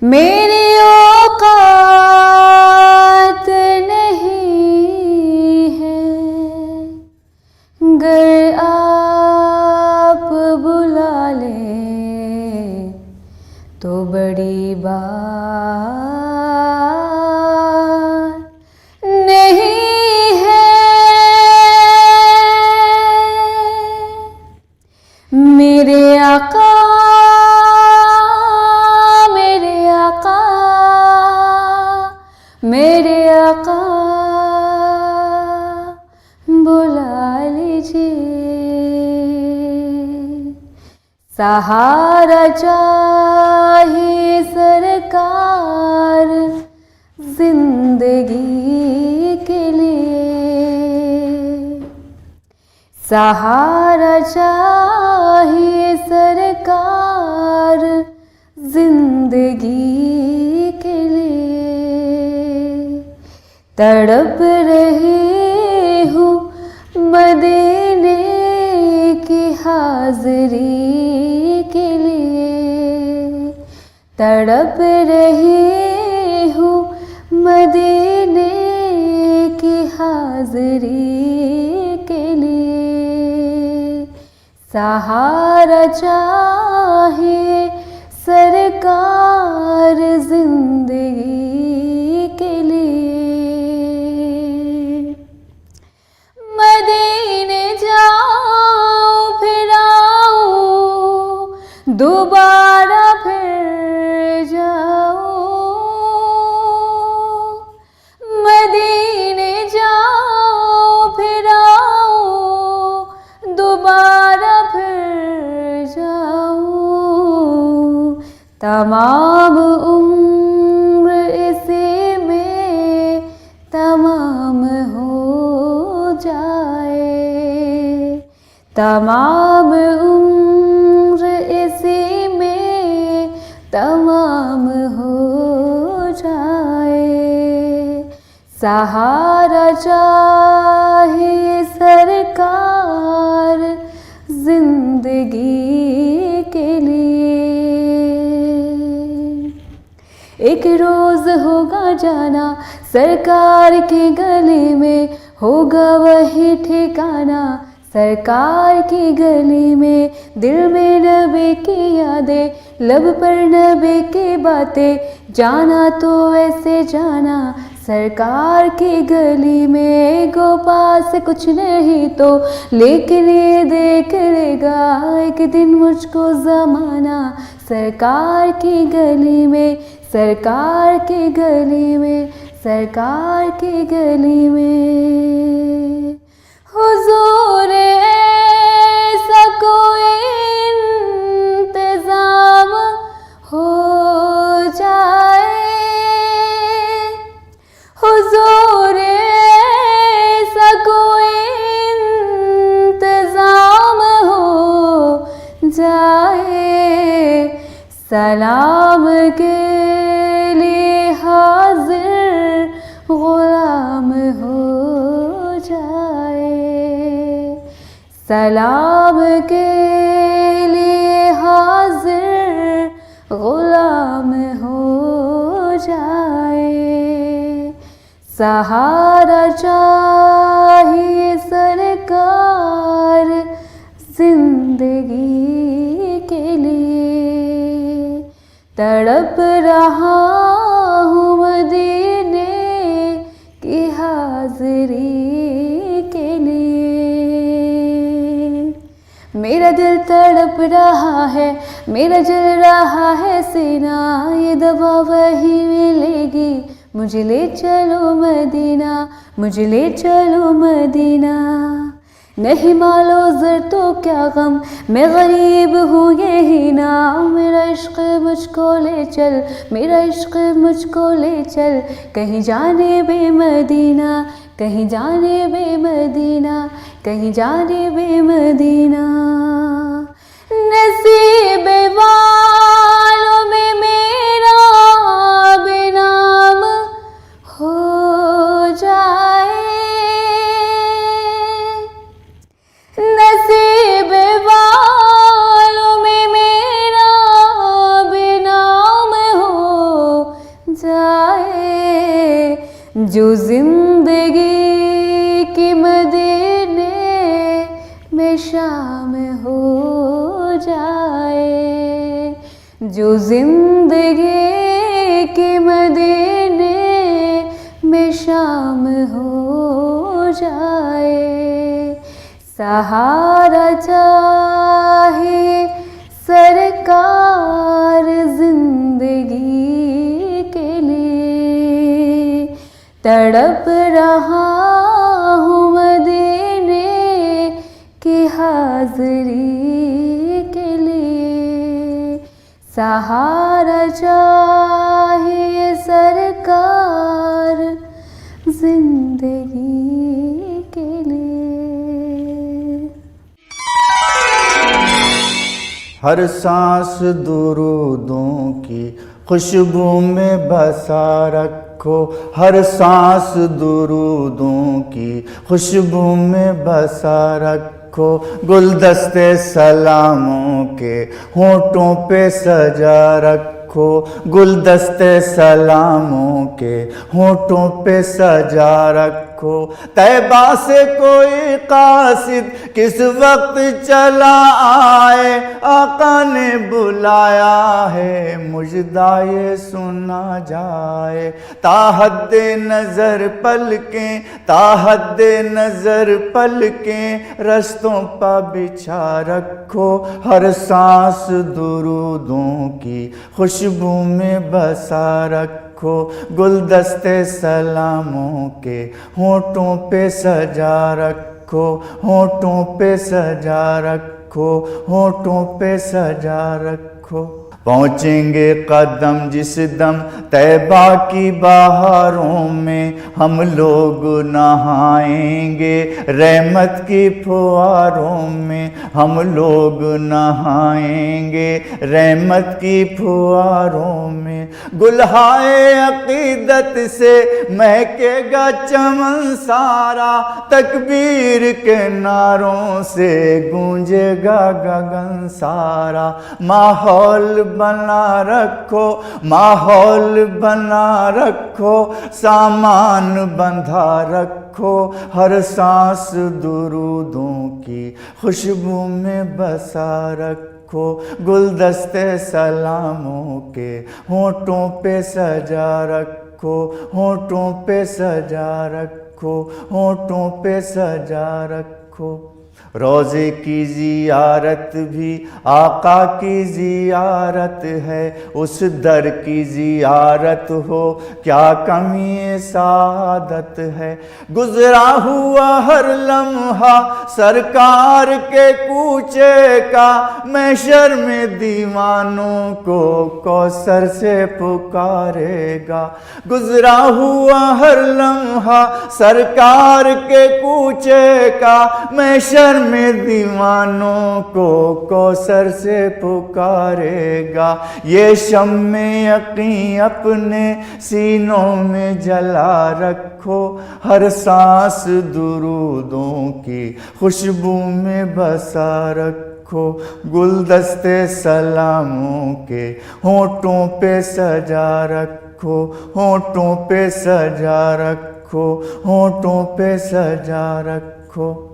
मेरी औकात नहीं है, गर आप बुला लें तो बड़ी बात नहीं है। मेरे आका, मेरे आका, मेरे आका, बुला लीजिए। सहारा चाहिए सरकार जिंदगी के लिए, सहारा चाहिए सरकार जिंदगी के लिए। तड़प रही हूँ मदीने की हाज़री के लिए, तड़प रही हूँ मदीने की हाज़री के लिए। सहारा चाहिए सरकार जिंदगी के लिए। मदीने जाऊं फिर आऊं, दोबारा फिर जाऊं। मदीने जाऊं फिर आऊं, दोबारा फिर जाऊं। तमाम उम्र इसी में तमाम हो जाए, तमाम उम्र इसी में तमाम हो जाए। सहारा चाहिए सरकार जिंदगी के लिए। एक रोज होगा जाना सरकार की गली में, होगा वही ठिकाना सरकार की गली में। दिल में नबी की यादें, लब पर नबी की बातें, जाना तो वैसे जाना सरकार की गली में। गो पास कुछ नहीं तो लेकिन ये देख लेगा एक दिन मुझको ज़माना सरकार की गली में, सरकार की गली में, सरकार की गली में। हुजूर ऐसा कोई इंतजाम हो जाए, हुजूर ऐसा कोई इंतजाम हो जाए। सलाम के लिए हाजिर गुलाम हो जाए, सलाम के लिए हाजिर गुलाम हो जाए। सहारा चाहिए सरकार जिंदगी के लिए। तड़प रहा हूँ मदीने की हाज़री के लिए। मेरा दिल तड़प रहा है, मेरा जल रहा है सीना, ये दवा वही मिलेगी मुझे ले चलो मदीना, मुझे ले चलो मदीना। नहीं मालो ज़र तो क्या गम, मैं गरीब हूँ यही ना। मेरा इश्क मुझको ले चल, मेरा इश्क मुझको ले चल, कहीं जाने बे मदीना, कहीं जाने बे मदीना, कहीं जाने बे मदीना। नसीब वालों में मेरा बेनाम हो जाए, नसीब वालों में मेरा बेनाम हो जो जिंदगी की मदीने में शाम हो जाए, जो जिंदगी के मदीने में शाम हो जाए। सहारा चाहिए सरकार जिंदगी के लिए, तड़प रहा हूँ मदीने की हाज़री के लिए। सहारा चाहिए सरकार जिंदगी के लिए। हर सांस दुरूदों की खुशबू में बसा रखो, हर सांस दुरूदों की खुशबू में बसा रखो। गुलदस्ते सलामों के होठों पे सजा रखो, गुलदस्ते सलामों के होठों पे सजा रखो। तैबा से कोई कासिद किस वक्त चला आए, आका ने बुलाया है मुजदा ये सुना जाए। ताहद्दे नजर पलकें, ताहद्दे नजर पलकें रस्तों पर बिछा रखो। हर सांस दुरूदों की खुशबू में बसा रखो, गुलदस्ते सलामों के होठों पे सजा रखो, होठों पे सजा रखो, होठों पे सजा रखो। पहुँचेंगे कदम जिस दम तैबा की बहारों में, हम लोग नहाएंगे रहमत की फुहारों में, हम लोग नहाएंगे रहमत की फुहारों में। गुलहाए अकीदत से महकेगा चमन सारा, तकबीर के नारों से गूंजेगा गगन सारा। माहौल बना रखो, माहौल बना रखो, सामान बंधा रखो। हर सांस दुरूदों की खुशबू में बसा रखो, गुलदस्ते सलामों के होठों पे सजा रखो, होठों पे सजा रखो, होठों पे सजा रखो। रोज़े की ज़ियारत भी आका की ज़ियारत है, उस दर की ज़ियारत हो क्या कमी सादत है। गुज़रा हुआ हर लम्हा सरकार के कूचे का, महशर में दीवानों को कौसर से पुकारेगा। गुज़रा हुआ हर लम्हा सरकार के कूचे का, महशर में दीवानों को कौसर से पुकारेगा। ये शम्मे यकीन अपने सीनों में जला रखो, हर सांस दुरूदों की खुशबू में बसा रखो, गुलदस्ते सलामों के होठों पे सजा रखो, होठों पे सजा रखो, होठों पे सजा रखो।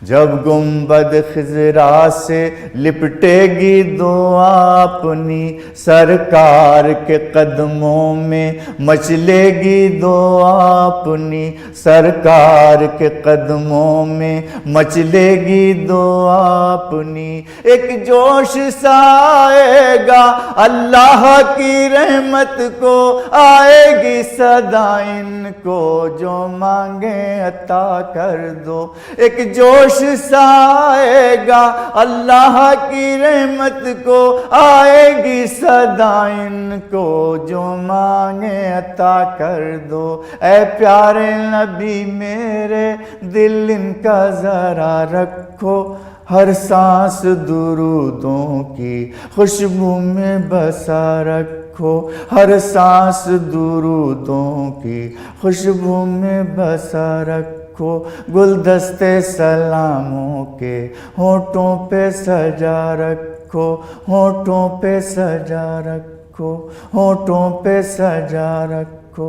जब गुंबद खिजरा से लिपटेगी दुआ अपनी, सरकार के कदमों में मचलेगी दुआ अपनी, सरकार के कदमों में मचलेगी दुआ अपनी। एक जोश सा आएगा अल्लाह की रहमत को, आएगी सदा इनको जो मांगे अता कर दो। एक जोश सा आएगा अल्लाह की रहमत को, आएगी सदा इनको जो मांगे अता कर दो। ऐ प्यारे नबी मेरे दिल इनका जरा रखो, हर सांस दुरूदों की खुशबू में बसा रखो, हर सांस दुरूदों की खुशबू में बसा रखो। गुलदस्ते सलामों के होठों पे सजा रखो, होठों पे सजा रखो, होठों पे सजा रखो।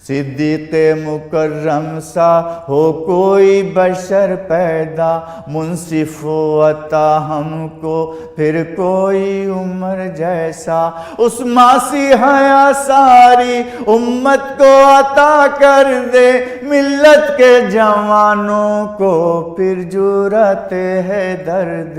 सिद्दीक़ मुकर्रम सा हो कोई बशर पैदा, मुंसिफ अता हमको फिर कोई उम्र जैसा। उस मासी हया सारी उम्मत को अता कर दे, मिल्लत के जवानों को फिर जुरत है दर्द।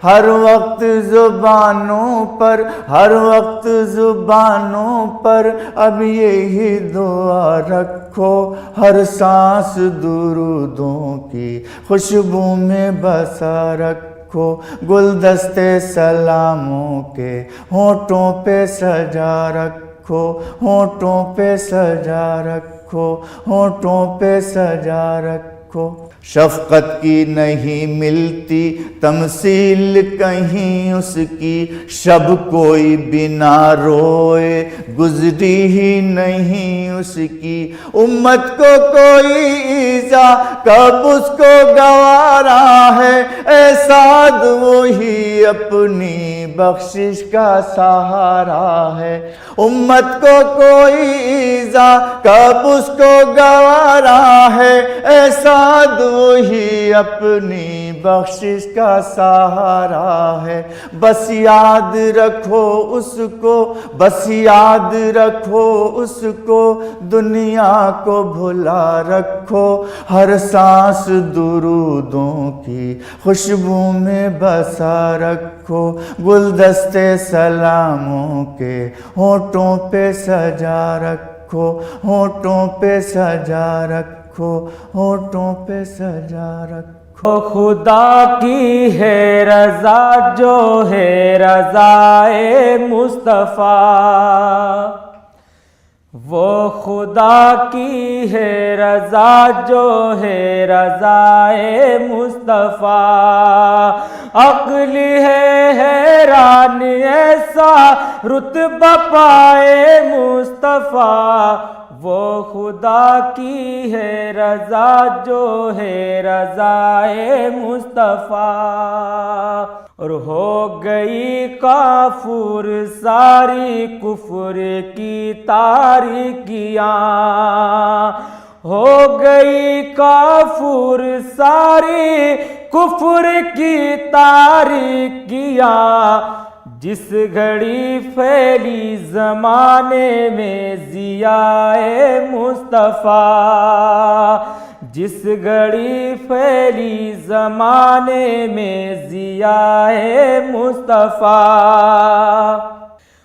हर वक्त जुबानों पर, हर वक्त जुबानों पर अब यही दुआ रखो, हर सांस दुरूदों की खुशबू में बसा रखो। गुलदस्ते सलामों के होठों पे सजा रखो, होठों पे सजा रखो, होठों पे सजा रखो। शफ़क़त की नहीं मिलती तमसील कहीं उसकी, शब कोई बिना रोए गुजरी ही नहीं उसकी। उम्मत को कोई ईज़ा कब उसको गवारा है, एसाद वो ही अपनी बख्शिश का सहारा है। उम्मत को कोई ईज़ा कब उसको गवारा है, एसाद वो ही अपनी बख्शिश का सहारा है। बस याद रखो उसको, बस याद रखो उसको, दुनिया को भुला रखो। हर सांस दुरूदों की खुशबू में बसा रखो, गुलदस्ते सलामों के होठों पे सजा रखो, होठों पे सजा रखो, होठों पे सजा रखो। खुदा की है रज़ा जो है रज़ाए मुस्तफ़ा, वो खुदा की है रज़ा जो है रज़ाए मुस्तफ़ा। अक्ल है हैरान ऐसा रुतबा पाए मुस्तफ़ा, वो खुदा की है रज़ा जो है रज़ाए मुस्तफ़ा। और हो गई काफुर सारी कुफ्र की तारीकियाँ, हो गई काफुर सारी कुफ्र की तारीकियाँ। जिस घड़ी फैली ज़माने में ज़ियाए मुस्तफ़ा, जिस घड़ी फैली ज़माने में ज़ियाए मुस्तफ़ा।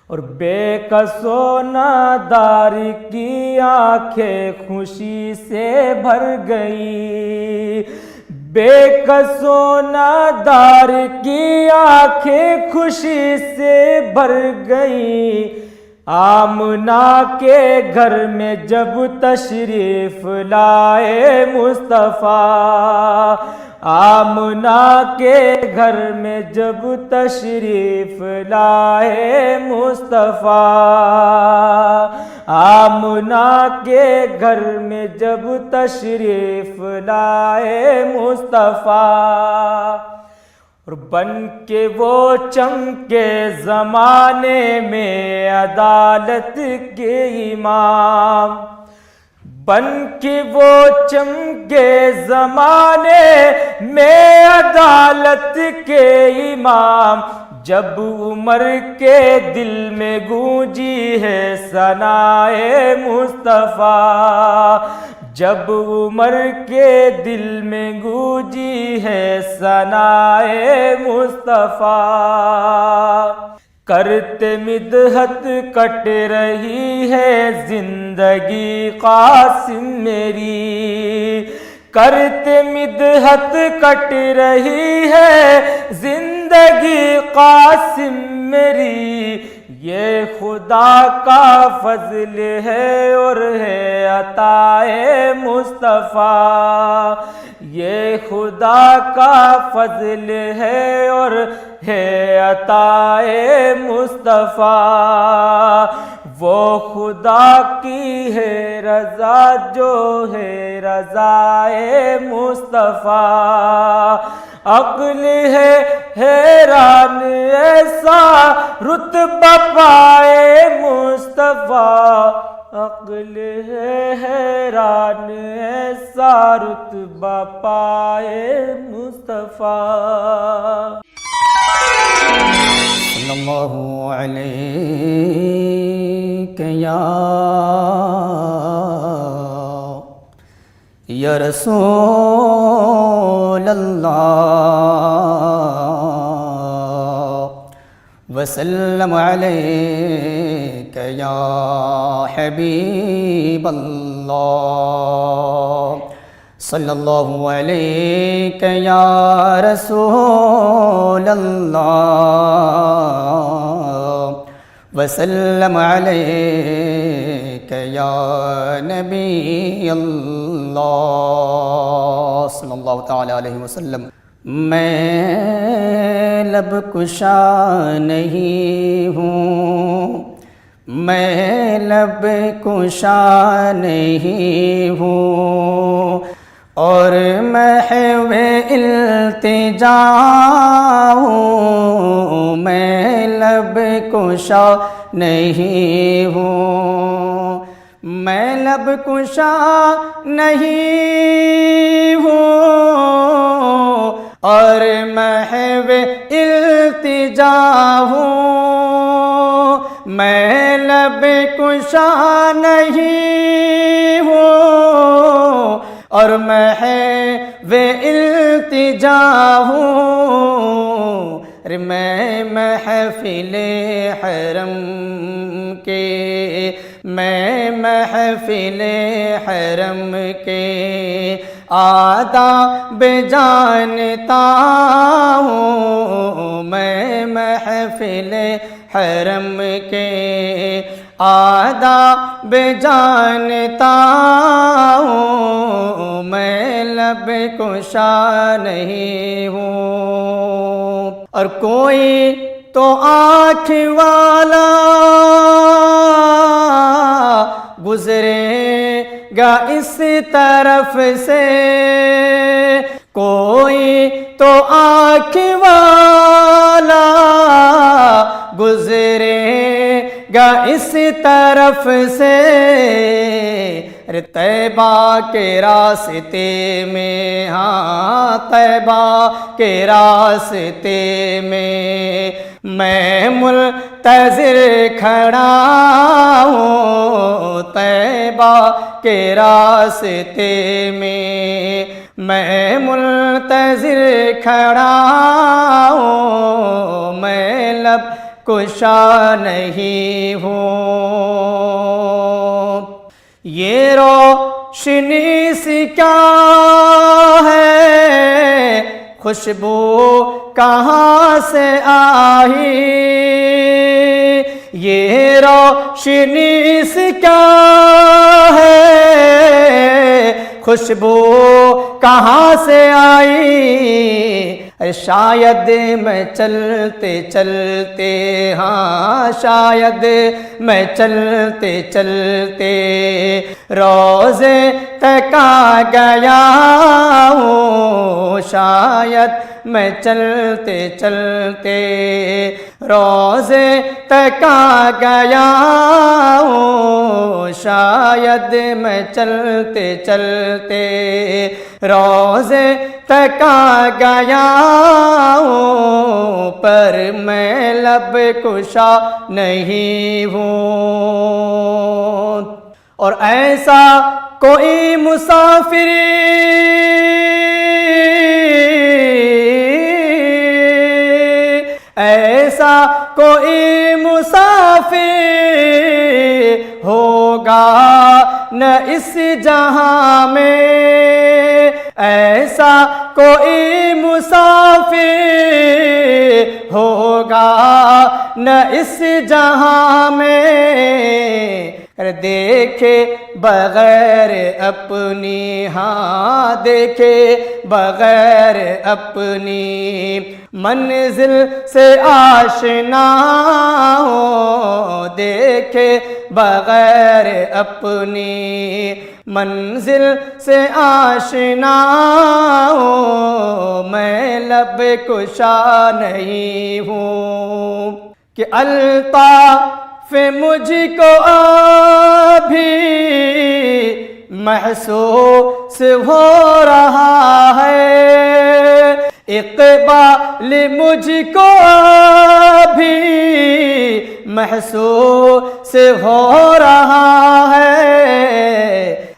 और बेकसो नादार की आंखें खुशी से भर गई, बेकसो नादार की आंखें खुशी से भर गई। आमना के घर में जब तशरीफ लाए मुस्तफ़ा, आमना के घर में जब तशरीफ लाए मुस्तफ़ा, आमना के घर में जब तशरीफ लाए मुस्तफ़ा। और बन के वो चमके ज़माने में अदालत के इमाम, बन के वो चमके ज़माने में अदालत के इमाम। जब उमर के दिल में गूंजी है सनाए मुस्तफ़ा, जब उमर के दिल में गूंजी है सनाए मुस्तफ़ा। करते मिदहत कट रही है जिंदगी कासिम मेरी, करते मिदहत कट रही है जिंदगी कासिम मेरी। ये खुदा का फजल है और है अताए मुस्तफ़ा, ये खुदा का फजल है और है अताए मुस्तफ़ा। वो खुदा की है रज़ा जो है रज़ाए मुस्तफ़ा। अक्ल है हैरान ऐसा रुतबा पाए मुस्तफ़ा, अक्ल है हैरान ऐसा रुतबा पाए मुस्तफ़ा। सल्लल्लाहु अलैहि या रसूल अल्लाह वसल्लम अलैका या हबीब अल्लाह, सल्लल्लाहु अलैका या रसूल अल्लाह वसल्लम अलैका या नबी अल्लाह सल्लल्लाहु तआला अलैहि वसल्लम। मैं लब कुशा नहीं हूँ, मैं लब कुशा नहीं हूँ, और महवे इल्तिजा हूँ, मैं लब कुशा नहीं हूँ, मैं लब कुशा नहीं हूँ, और महवे इल्तिजा हूँ, मैं लब कुशा नहीं हूँ, और महवे इल्तिजा हूँ। अरे मैं महफिले हरम के, मैं महफिले हरम के आदाब जानता हूँ, मैं महफिले हरम के आदाब जानता हूँ, मैं लब कुशा नहीं हूँ। और कोई तो आँख वाला गुजरेगा इस तरफ से, कोई तो आँख वाला गुजरेगा इस तरफ से। अरे तैबा के रास्ते में, हाँ तैबा के रास्ते में मैं मुल्तज़िर खड़ा हूँ, तैबा के रास्ते में मैं मुल्तज़िर खड़ा हूँ, मैं लब कुशा नहीं हूँ। ये रोशनी सी क्या है, खुशबू कहाँ से आई, ये रोशनी सी क्या है, खुशबू कहाँ से आई। अरे शायद मैं चलते चलते, हाँ शायद मैं चलते चलते रोज़े तक आ गया हूँ, शायद मैं चलते चलते रोज़े तक आ गया हूँ, शायद मैं चलते चलते रोज़े तक आ गया हूँ, पर मैं लब कुशा नहीं हूँ। और ऐसा कोई मुसाफिर ऐसा कोई मुसाफिर होगा न इस जहां में, ऐसा कोई मुसाफिर होगा न इस जहां में। देखे बगैर अपनी, हाँ देखे बगैर अपनी मंजिल से आशना हो, देखे बगैर अपनी मंजिल से आशना हूँ, मैं लब कुशा नहीं हूँ कि अल्ताफ मुझको अभी महसूस हो रहा है, इक़बाल मुझको अभी महसूस हो रहा है।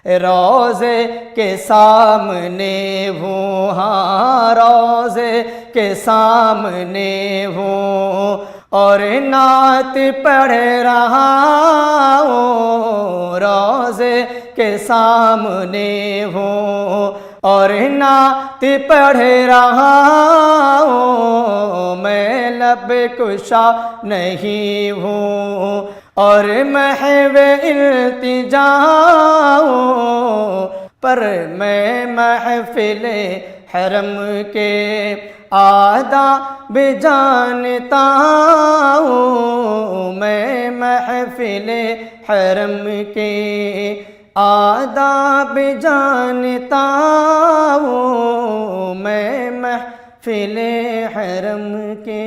रोज़े के सामने हूँ, हाँ रोज़े के सामने हूँ और नात पढ़ रहा हूँ, रोज़े के सामने हूँ और नात पढ़ रहा हूँ। मैं लब कुशा नहीं हूँ और महव इल्तिजा हूँ, पर मैं महफिल हरम के आदाब जानता हूँ, मैं महफिल हरम के आदाब जानता हूँ, मैं महफिल हरम के।